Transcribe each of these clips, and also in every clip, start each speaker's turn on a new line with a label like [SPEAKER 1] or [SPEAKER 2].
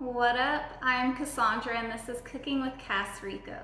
[SPEAKER 1] What up? I'm Cassandra and this is Cooking with Cass Rico.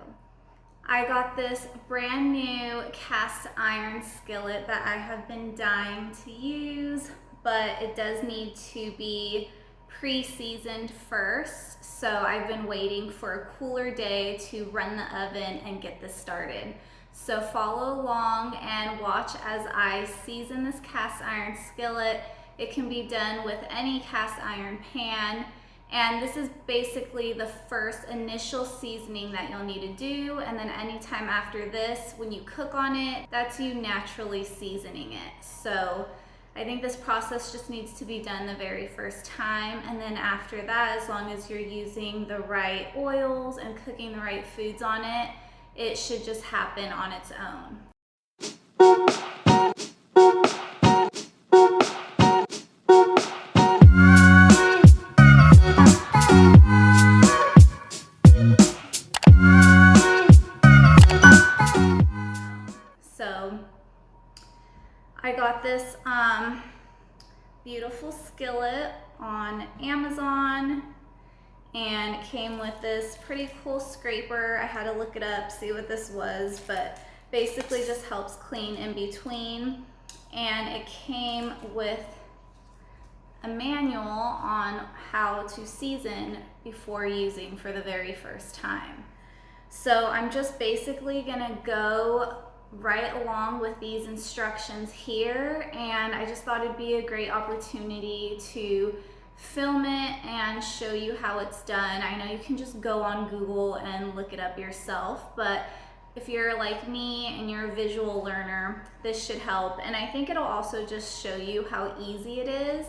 [SPEAKER 1] I got this brand new cast iron skillet that I have been dying to use, but it does need to be pre-seasoned first. So I've been waiting for a cooler day to run the oven and get this started. So follow along and watch as I season this cast iron skillet. It can be done with any cast iron pan. And this is basically the first initial seasoning that you'll need to do. And then anytime after this, when you cook on it, that's you naturally seasoning it. So I think this process just needs to be done the very first time. And then after that, as long as you're using the right oils and cooking the right foods on it, it should just happen on its own. So I got this beautiful skillet on Amazon, and it came with this pretty cool scraper. I had to look it up, see what this was, but basically just helps clean in between. And it came with a manual on how to season before using for the very first time. So I'm just basically gonna go right along with these instructions here, and I just thought it'd be a great opportunity to film it and show you how it's done. I know you can just go on Google and look it up yourself, but if you're like me and you're a visual learner, this should help. And I think it'll also just show you how easy it is,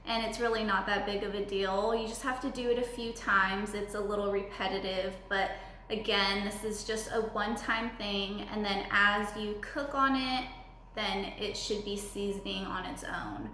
[SPEAKER 1] and it's really not that big of a deal. You just have to do it a few times. It's a little repetitive, but again, this is just a one-time thing, and then as you cook on it, then it should be seasoning on its own.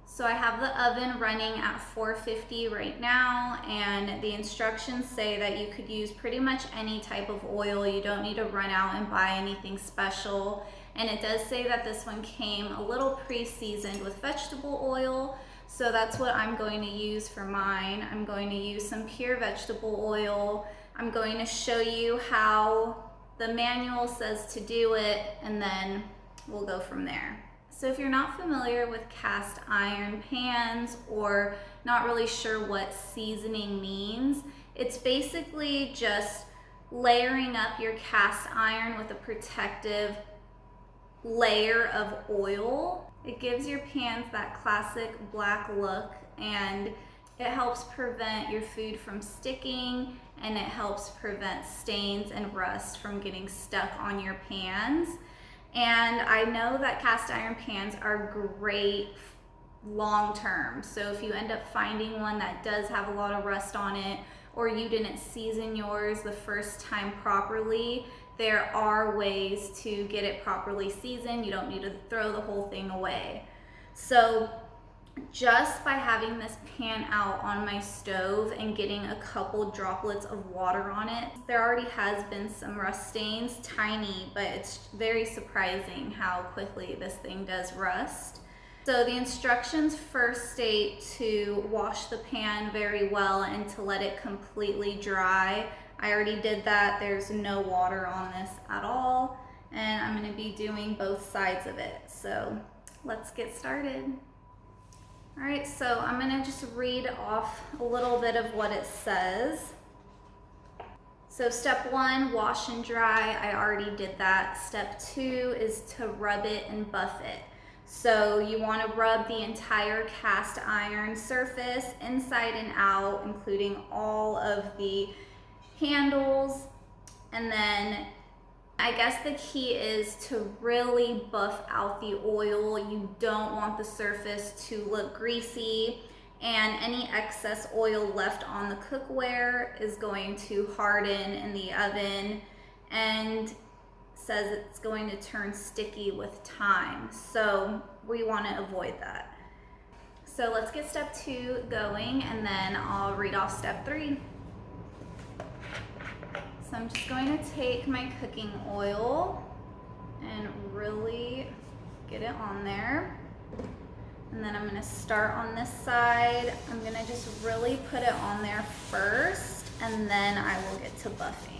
[SPEAKER 1] So I have the oven running at 450 right now, and the instructions say that you could use pretty much any type of oil. You don't need to run out and buy anything special. And it does say that this one came a little pre-seasoned with vegetable oil, so that's what I'm going to use for mine. I'm going to use some pure vegetable oil. I'm going to show you how the manual says to do it, and then we'll go from there. So if you're not familiar with cast iron pans or not really sure what seasoning means, it's basically just layering up your cast iron with a protective layer of oil. It gives your pans that classic black look, and it helps prevent your food from sticking, and it helps prevent stains and rust from getting stuck on your pans. And I know that cast iron pans are great long term. So if you end up finding one that does have a lot of rust on it, or you didn't season yours the first time properly, there are ways to get it properly seasoned. You don't need to throw the whole thing away. So just by having this pan out on my stove and getting a couple droplets of water on it, there already has been some rust stains, tiny, but it's very surprising how quickly this thing does rust. So the instructions first state to wash the pan very well and to let it completely dry. I already did that. There's no water on this at all, and I'm going to be doing both sides of it. So let's get started. All right, so I'm gonna just read off a little bit of what it says. So step 1, wash and dry. I already did that. Step 2 is to rub it and buff it. So you want to rub the entire cast iron surface inside and out, including all of the handles. And then I guess the key is to really buff out the oil. You don't want the surface to look greasy, and any excess oil left on the cookware is going to harden in the oven, and says it's going to turn sticky with time. So we want to avoid that. So let's get step 2 going, and then I'll read off step 3. So I'm just going to take my cooking oil and really get it on there. And then I'm gonna start on this side. I'm gonna just really put it on there first, and then I will get to buffing.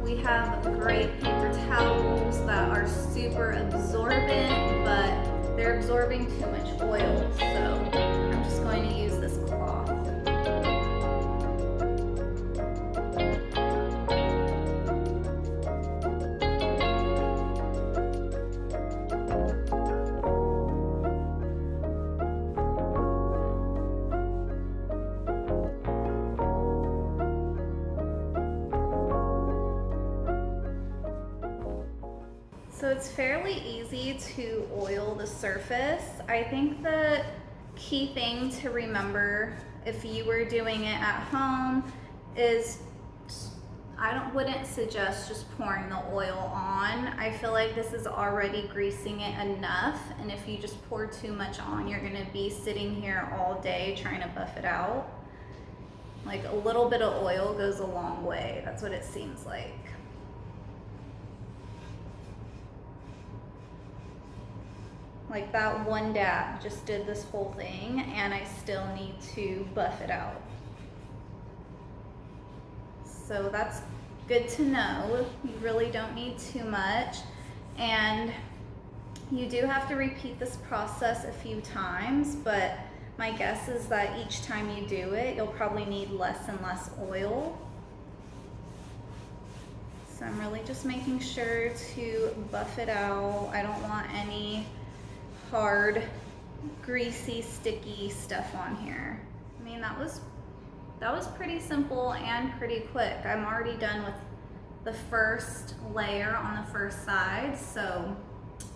[SPEAKER 1] We have great paper towels that are super absorbent, but they're absorbing too much oil, so I'm just going to use this cloth. So it's fairly easy to oil the surface. I think the key thing to remember if you were doing it at home is wouldn't suggest just pouring the oil on. I feel like this is already greasing it enough, and if you just pour too much on, you're gonna be sitting here all day trying to buff it out. Like a little bit of oil goes a long way. That's what it seems like. Like that one dab just did this whole thing, and I still need to buff it out. So that's good to know. You really don't need too much, and you do have to repeat this process a few times, but my guess is that each time you do it, you'll probably need less and less oil. So I'm really just making sure to buff it out. I don't want any hard, greasy, sticky stuff on here. I mean, that was pretty simple and pretty quick. I'm already done with the first layer on the first side, so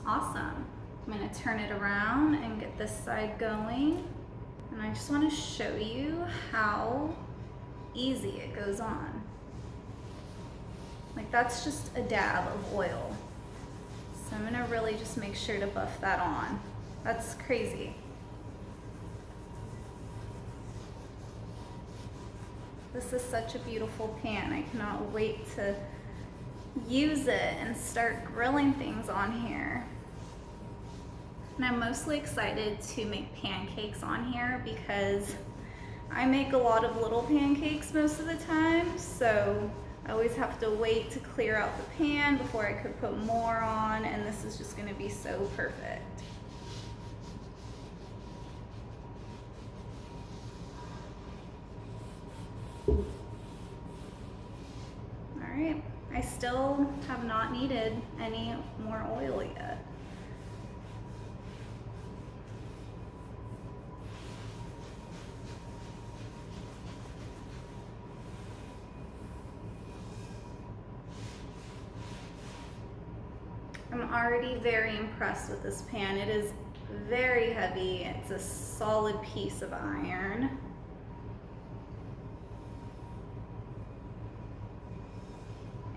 [SPEAKER 1] awesome. I'm gonna turn it around and get this side going. And I just wanna show you how easy it goes on. Like that's just a dab of oil. So I'm gonna really just make sure to buff that on. That's crazy. This is such a beautiful pan. I cannot wait to use it and start grilling things on here. And I'm mostly excited to make pancakes on here because I make a lot of little pancakes most of the time, so I always have to wait to clear out the pan before I could put more on, and this is just gonna be so perfect. All right, I still have not needed any more oil yet. I'm already very impressed with this pan. It is very heavy. It's a solid piece of iron.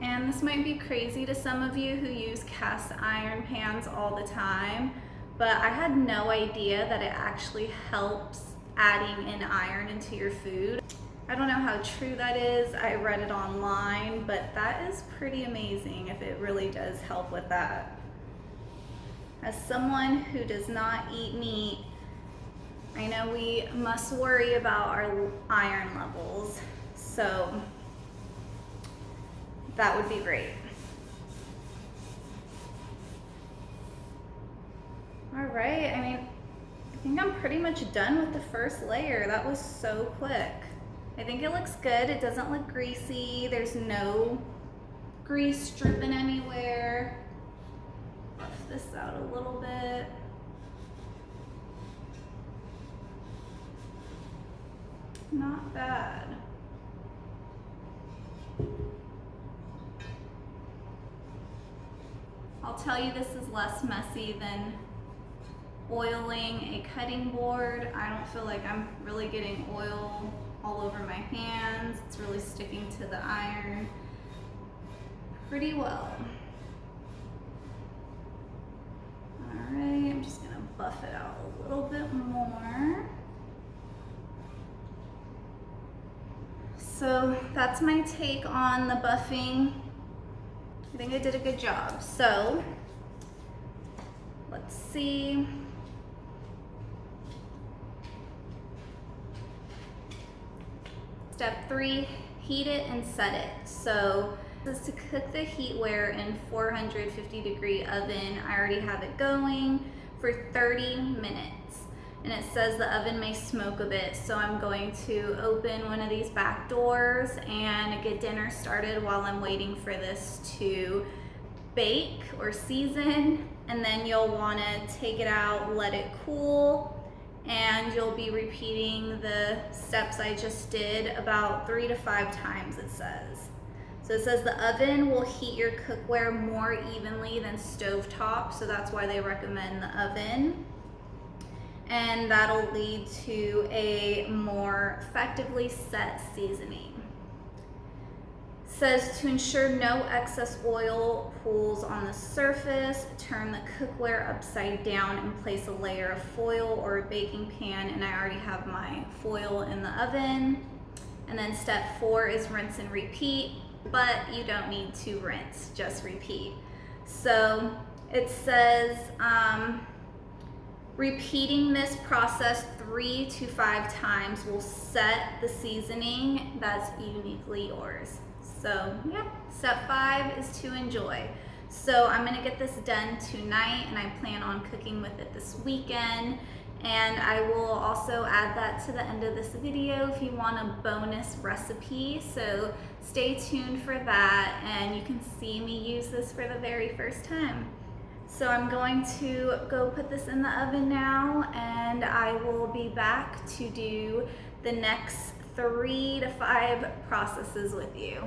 [SPEAKER 1] And this might be crazy to some of you who use cast iron pans all the time, but I had no idea that it actually helps adding in iron into your food. I don't know how true that is. I read it online, but that is pretty amazing if it really does help with that. As someone who does not eat meat, I know we must worry about our iron levels, so that would be great. All right, I mean, I think I'm pretty much done with the first layer. That was so quick. I think it looks good. It doesn't look greasy. There's no grease dripping anywhere. Buff this out a little bit. not bad. I'll tell you, this is less messy than oiling a cutting board. I don't feel like I'm really getting oil all over my hands. It's really sticking to the iron pretty well. All right, I'm just gonna buff it out a little bit more. So that's my take on the buffing. I think I did a good job. So let's see. Step 3, heat it and set it. So this is to cook the heatware in 450-degree oven. I already have it going for 30 minutes. And it says the oven may smoke a bit, so I'm going to open one of these back doors and get dinner started while I'm waiting for this to bake or season. And then you'll want to take it out, let it cool, and you'll be repeating the steps I just did about 3 to 5 times, it says. So it says the oven will heat your cookware more evenly than stovetop, so that's why they recommend the oven. And that'll lead to a more effectively set seasoning. It says to ensure no excess oil pools on the surface, turn the cookware upside down and place a layer of foil or a baking pan, and I already have my foil in the oven. And then step 4 is rinse and repeat, but you don't need to rinse, just repeat. So it says, repeating this process 3 to 5 times will set the seasoning that's uniquely yours. So yeah, step 5 is to enjoy. So I'm gonna get this done tonight, and I plan on cooking with it this weekend. And I will also add that to the end of this video if you want a bonus recipe. So stay tuned for that, and you can see me use this for the very first time. So I'm going to go put this in the oven now, and I will be back to do the next 3 to 5 processes with you.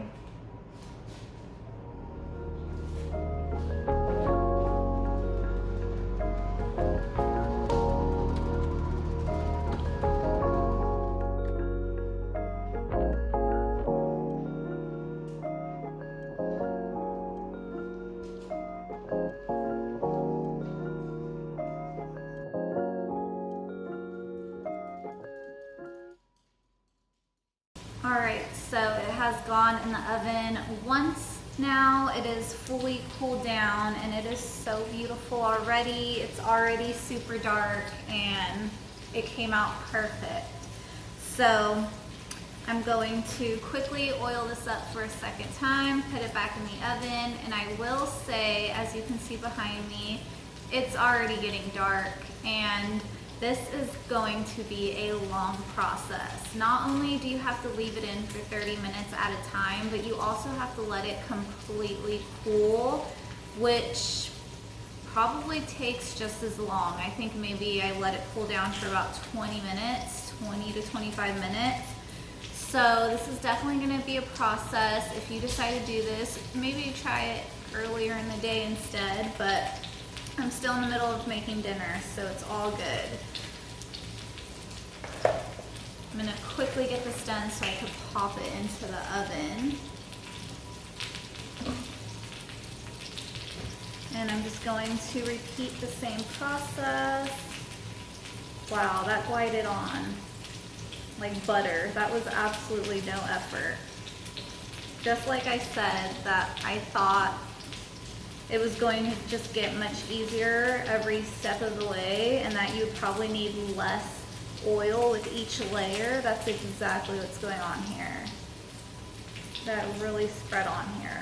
[SPEAKER 1] All right, so it has gone in the oven once now. It is fully cooled down, and it is so beautiful already. It's already super dark, and it came out perfect. So I'm going to quickly oil this up for a second time, put it back in the oven, and I will say, as you can see behind me, it's already getting dark, and this is going to be a long process. Not only do you have to leave it in for 30 minutes at a time, but you also have to let it completely cool, which probably takes just as long. I think maybe I let it cool down for about 20 minutes, 20 to 25 minutes. So this is definitely gonna be a process. If you decide to do this, maybe try it earlier in the day instead, but I'm still in the middle of making dinner, so it's all good. I'm gonna quickly get this done so I can pop it into the oven. And I'm just going to repeat the same process. Wow, that glided on like butter. That was absolutely no effort. Just like I said, that I thought it was going to just get much easier every step of the way, and that you probably need less oil with each layer. That's exactly what's going on here. That really spread on here.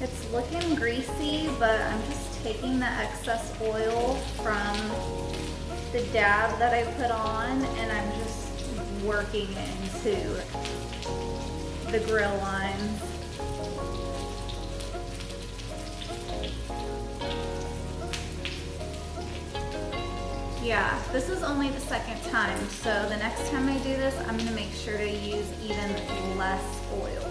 [SPEAKER 1] It's looking greasy, but I'm just taking the excess oil from the dab that I put on, and I'm just working into the grill lines. Yeah, this is only the second time, so the next time I do this, I'm gonna make sure to use even less oil.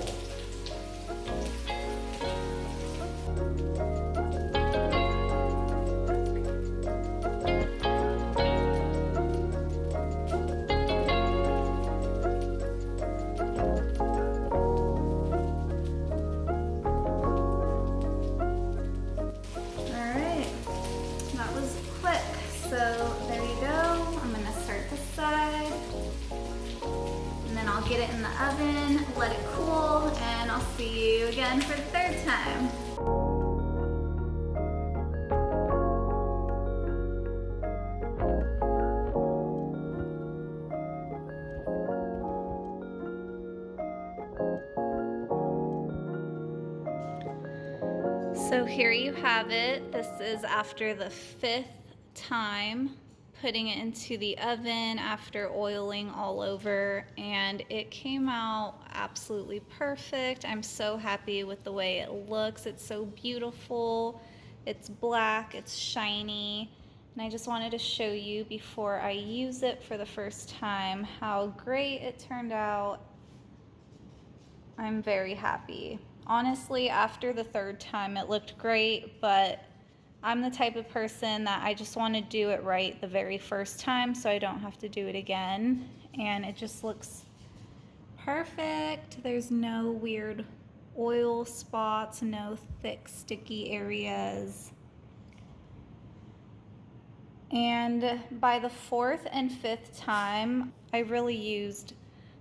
[SPEAKER 1] So there you go. I'm gonna start this side, and then I'll get it in the oven, let it cool, and I'll see you again for the third time. So here you have it. This is after the 5th time putting it into the oven after oiling all over, and it came out absolutely perfect. I'm so happy with the way it looks. It's so beautiful. It's black, it's shiny, and I just wanted to show you before I use it for the first time how great it turned out. I'm very happy. Honestly, after the 3rd time it looked great, but I'm the type of person that I just want to do it right the very first time so I don't have to do it again. And it just looks perfect. There's no weird oil spots, no thick sticky areas. And by the 4th and 5th time, I really used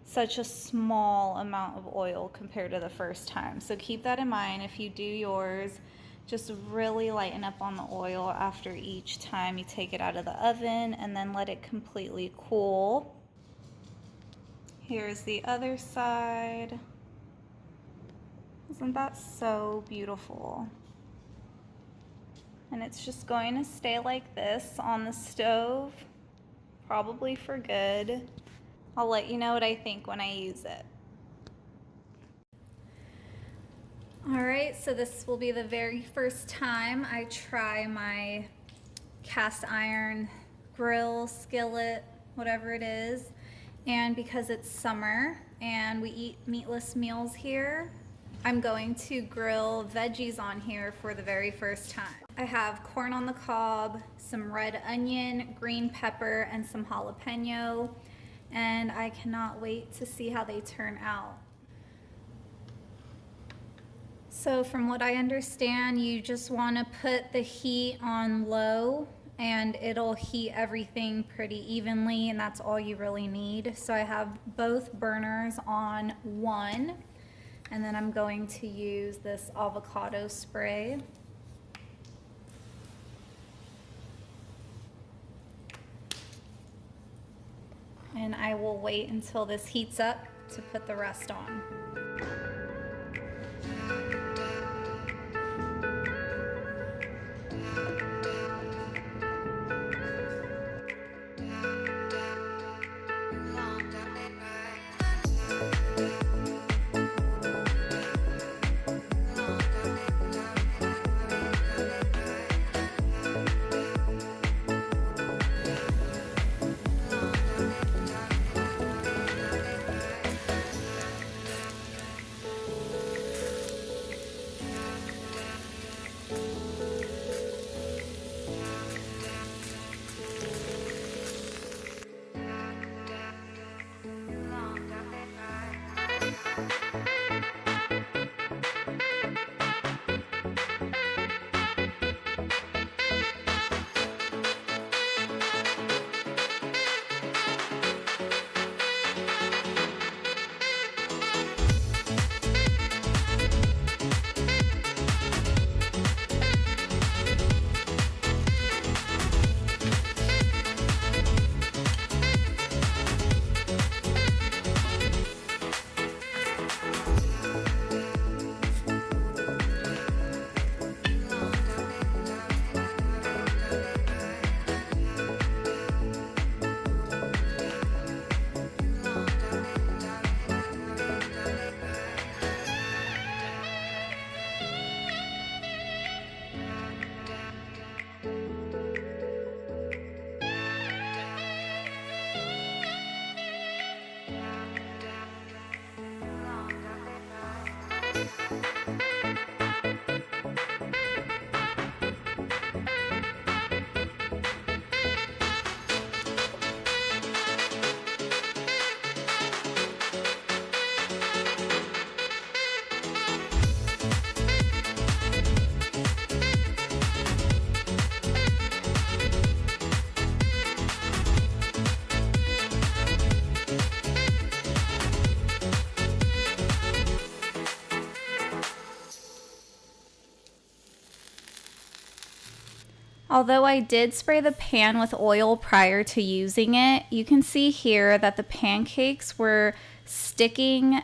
[SPEAKER 1] such a small amount of oil compared to the first time. So keep that in mind if you do yours. Just really lighten up on the oil after each time you take it out of the oven, and then let it completely cool. Here's the other side. Isn't that so beautiful? And it's just going to stay like this on the stove, probably for good. I'll let you know what I think when I use it. All right, so this will be the very first time I try my cast iron grill, skillet, whatever it is. And because it's summer and we eat meatless meals here, I'm going to grill veggies on here for the very first time. I have corn on the cob, some red onion, green pepper, and some jalapeno, and I cannot wait to see how they turn out. So from what I understand, you just want to put the heat on low and it'll heat everything pretty evenly, and that's all you really need. So I have both burners on 1, and then I'm going to use this avocado spray. And I will wait until this heats up to put the rest on. Although I did spray the pan with oil prior to using it, you can see here that the pancakes were sticking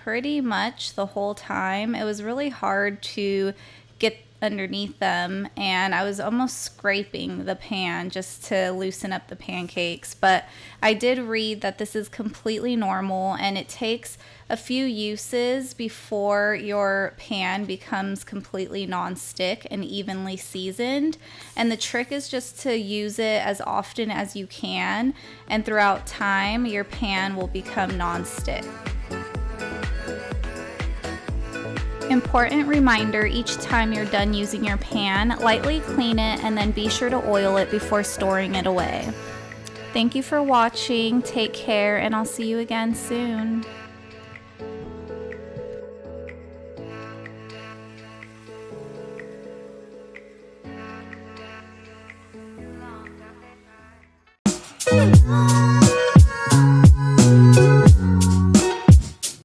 [SPEAKER 1] pretty much the whole time. It was really hard to get underneath them, and I was almost scraping the pan just to loosen up the pancakes. But I did read that this is completely normal, and it takes a few uses before your pan becomes completely non-stick and evenly seasoned. And the trick is just to use it as often as you can, and throughout time your pan will become non-stick. Important reminder, each time you're done using your pan, lightly clean it and then be sure to oil it before storing it away. Thank you for watching, take care, and I'll see you again soon.
[SPEAKER 2] Oh,